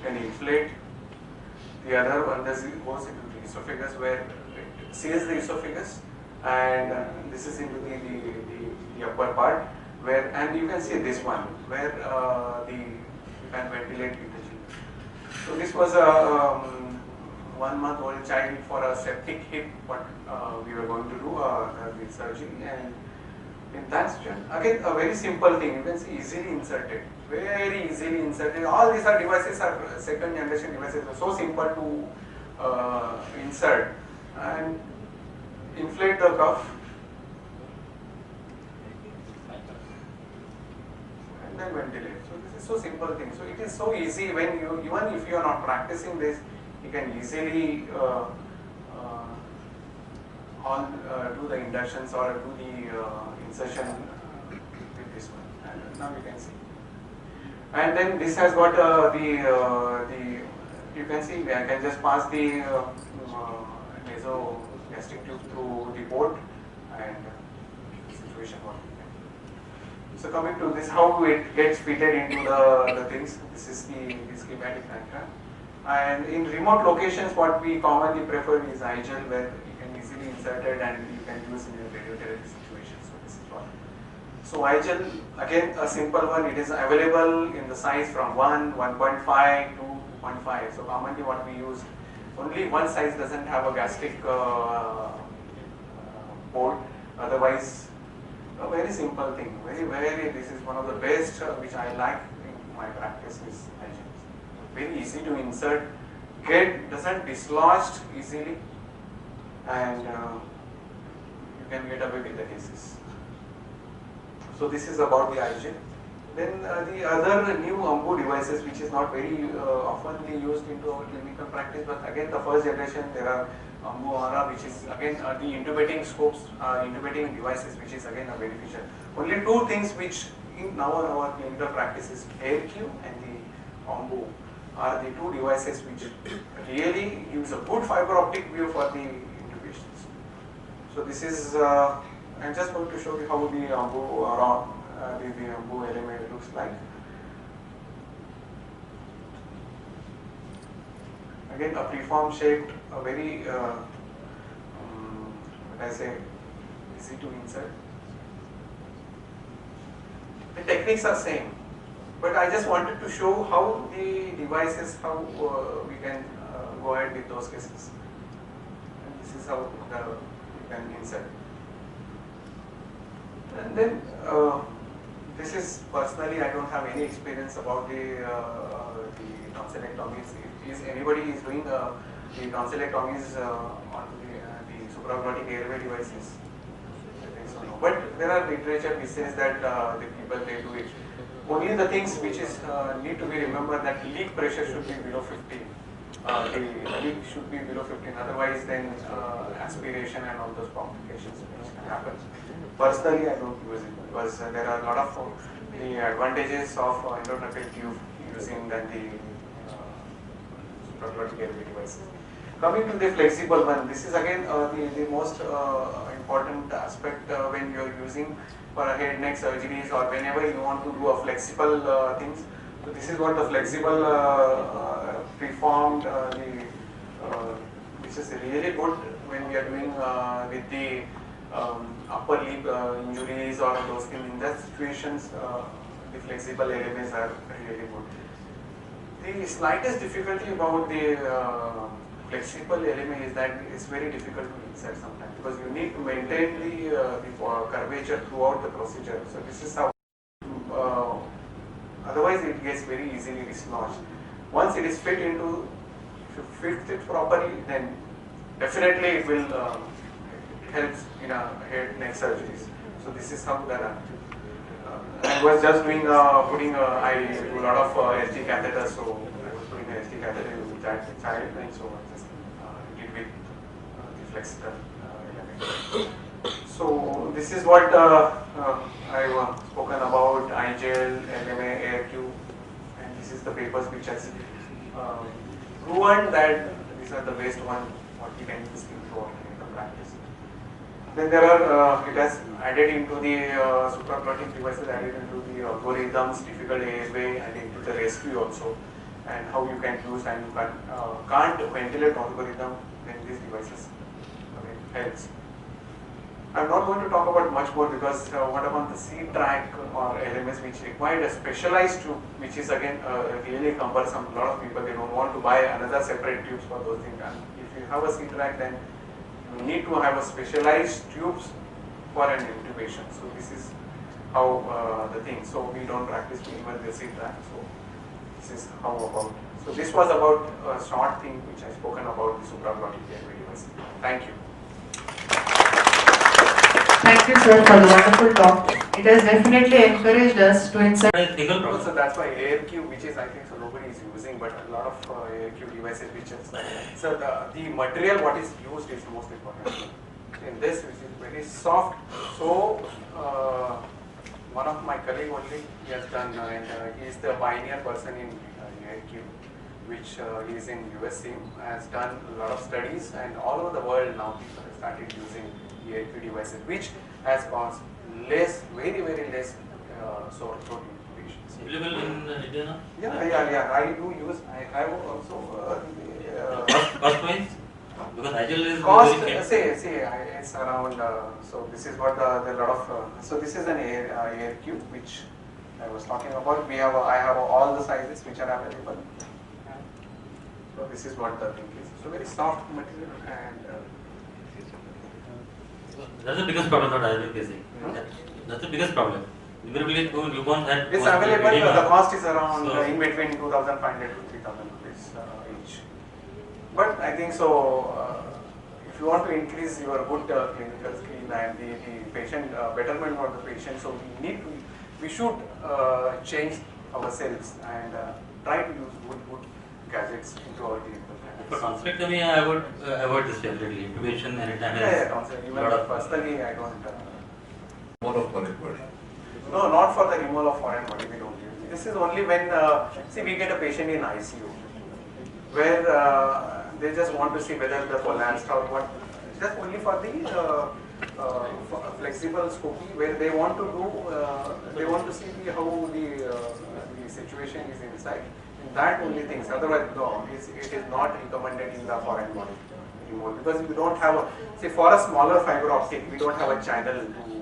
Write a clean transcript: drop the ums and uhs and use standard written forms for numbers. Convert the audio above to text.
can inflate. The other one goes into the esophagus where it seals the esophagus, and this is into the upper part where, and you can see this one where you can ventilate with the children. So this was a 1-month-old child for a septic hip. What we were going to do the surgery, and in that situation, again a very simple thing. You can see easily inserted, very easily inserted. All these are devices, are second generation devices, are so simple to insert and inflate the cuff and then ventilate. So this is so simple thing. So it is so easy when you, even if you are not practicing this, you can easily do the inductions or do the insertion with this one. And now you can see. And then this has got you can see I can just pass the nasogastric tube through the port, and the situation what we can. So coming to this, how it gets fitted into the things. This is the schematic diagram. And in remote locations, what we commonly prefer is IGEL, where you can easily insert it and you can use in a radiotherapy situation. So this is what. So IGEL, again a simple one. It is available in the size from 1, 1.5 to 2.5. So commonly what we use, only one size doesn't have a gastric port. Otherwise, a very simple thing. Very. This is one of the best which I like in my practice is IGEL. Very easy to insert, doesn't dislodge easily, and you can get away with the cases. So this is about the IGEL. Then the other new AMBU devices, which is not very oftenly used into our clinical practice, but again the first generation, there are AMBU Aura, which is again the intubating scopes, intubating devices, which is again a beneficial. Only two things which in now our clinical practice is AirQ and the AMBU are the two devices which really gives a good fiber optic view for the intubations. So this is, I'm just going to show you how the AMBU the AMBU element looks like. Again, a preform shaped, a very, what I say, easy to insert. The techniques are same. But I just wanted to show how the devices, how we can go ahead with those cases. And this is how you can insert. And then this is personally, I don't have any experience about the tonsillectomies. If anybody is doing the tonsillectomies on the supraglottic airway devices, I think so no. But there are literature which says that the people they do it. Only the things which is need to be remembered that leak pressure should be below 15. The leak should be below 15. Otherwise, then aspiration and all those complications which can happen. Personally, I don't use it because there are a lot of the advantages of endotracheal tube using than the supraglottic airway devices. Coming to the flexible one, this is again the most important aspect when you are using for a head neck surgeries or whenever you want to do a flexible things. So this is what the flexible preformed which is really good when we are doing with the upper lip injuries or those things. In that situations, the flexible LMAs are really good. The slightest difficulty about the flexible LMA is that it's very difficult to insert sometimes because you need to maintain the curvature throughout the procedure. So this is how, otherwise it gets very easily dislodged. Once it is fit into, if you fit it properly, then definitely it will it helps in a head neck surgeries. So this is how that I was just doing I do a lot of SG catheters, so I was putting an SG catheter with that child, and so I just did with the flexible element. So this is what I've spoken about IGEL, LMA, AirQ, and this is the papers which has proven that these are the best one what we can use in our clinical practice. Then there are, it has added into the supraglottic devices, added into the algorithms, difficult airway, and into the rescue also. and how you can use, and you can't ventilate algorithm, then these devices helps. I'm not going to talk about much more because what about the C-track or LMS which required a specialized tube, which is again really cumbersome. A lot of people, they don't want to buy another separate tubes for those things. And if you have a C-track, then you need to have a specialized tubes for an intubation. So this is how the thing. So we don't practice even the C-track. So this is how about. So this was about a short thing which I spoken about the supraglottic airway device. Thank you. Thank you, sir, for the wonderful talk. It has definitely encouraged us to insert. So that's why AirQ, which is I think so nobody is using, but a lot of AirQ devices which is so the material what is used is most important. In this, which is very soft. So one of my colleague only he has done, and he is the pioneer person in AirQ, which he is in USC, has done a lot of studies, and all over the world now people have started using AirQ devices, which has caused less, very less sore throat intubations. Available in India now? Yeah. I do use. I have also. Cost-wise? Because Agile is Cost. very It's around. So this is what the lot of. So this is an AirQ which I was talking about. I have all the sizes which are available. So this is what the thing is. So very soft material and. That's the biggest problem that I am facing. That's the biggest problem. Invariably, newborns had. It's available. The cost is around in between 2,500 to 3,000 rupees each. But I think so. If you want to increase your good clinical skill and the patient betterment of the patient, so we should change ourselves and try to use good gadgets into our clinical. For tonsillectomy, I would avoid this definitely. Intubation anytime. Even personally, I don't. Removal of foreign body. No, not for the removal of foreign body. We don't use. This is only when we get a patient in ICU, where they just want to see whether the collapsed or what. Just only for the flexible scopy, where they want to do. They want to see how the situation is inside. That only things. Otherwise, no, it is not recommended in the foreign body removal because we don't have for a smaller fiber optic, we don't have a channel to